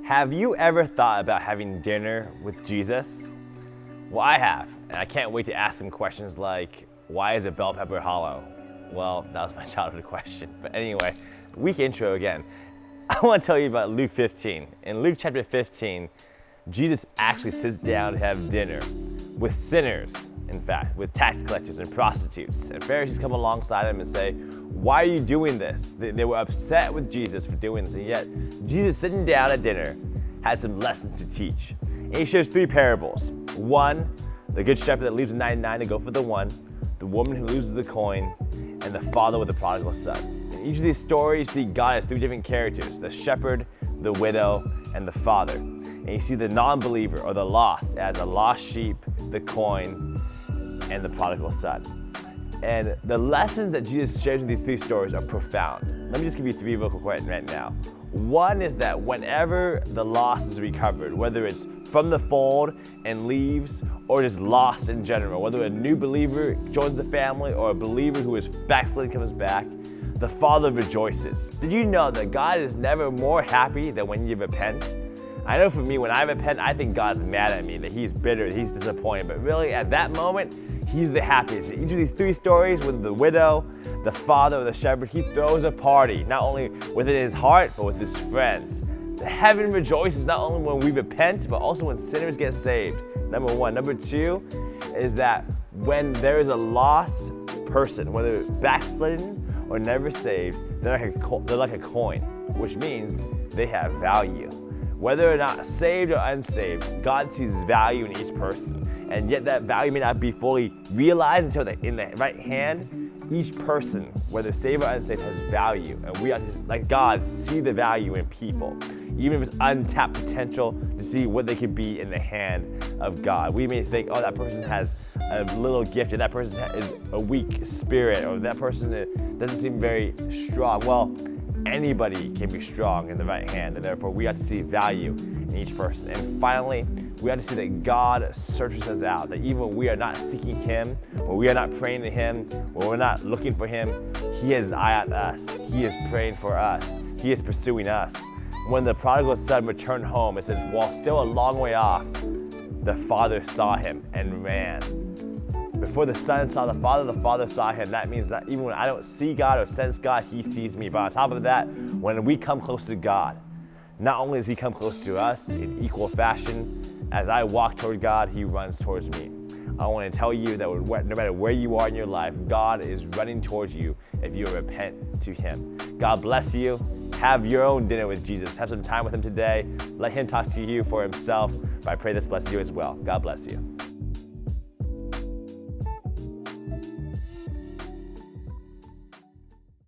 Have you ever thought about having dinner with Jesus? Well, I have, and I can't wait to ask him questions like, why is a bell pepper hollow? Well, that was my childhood question. But anyway, weak intro again. I want to tell you about Luke 15. In Luke chapter 15, Jesus actually sits down to have dinner with sinners, in fact, with tax collectors and prostitutes. And Pharisees come alongside him and say, why are you doing this? They were upset with Jesus for doing this, and yet Jesus sitting down at dinner had some lessons to teach. And he shares three parables. One, the good shepherd that leaves the 99 to go for the one, the woman who loses the coin, and the father with the prodigal son. In each of these stories, you see God as three different characters: the shepherd, the widow, and the father. And you see the non-believer or the lost as a lost sheep, the coin, and the prodigal son. And the lessons that Jesus shares in these three stories are profound. Let me just give you three real quick right now. One is that whenever the lost is recovered, whether it's from the fold and leaves, or just lost in general, whether a new believer joins the family or a believer who is backslidden comes back, the Father rejoices. Did you know that God is never more happy than when you repent? I know for me, when I repent, I think God's mad at me, that he's bitter, that he's disappointed. But really, at that moment, he's the happiest. In each of these three stories, with the widow, the father, or the shepherd, he throws a party, not only within his heart, but with his friends. The heaven rejoices not only when we repent, but also when sinners get saved. Number one. Number two is that when there is a lost person, whether backslidden or never saved, they're like a coin, which means they have value. Whether or not saved or unsaved, God sees value in each person. And yet that value may not be fully realized until they're in the right hand. Each person, whether saved or unsaved, has value. And we ought to, like God, see the value in people, even if it's untapped potential, to see what they could be in the hand of God. We may think, oh, that person has a little gift, and that person is a weak spirit, or that person doesn't seem very strong. Well, anybody can be strong in the right hand, and therefore we have to see value in each person. And finally, we have to see that God searches us out, that even when we are not seeking him, when we are not praying to him, when we're not looking for him, he has his eye on us. He is praying for us. He is pursuing us. When the prodigal son returned home, it says, while still a long way off, the father saw him and ran. Before the son saw the father saw him. That means that even when I don't see God or sense God, he sees me. But on top of that, when we come close to God, not only does he come close to us in equal fashion, as I walk toward God, he runs towards me. I want to tell you that no matter where you are in your life, God is running towards you if you repent to him. God bless you. Have your own dinner with Jesus. Have some time with him today. Let him talk to you for himself. But I pray this blesses you as well. God bless you.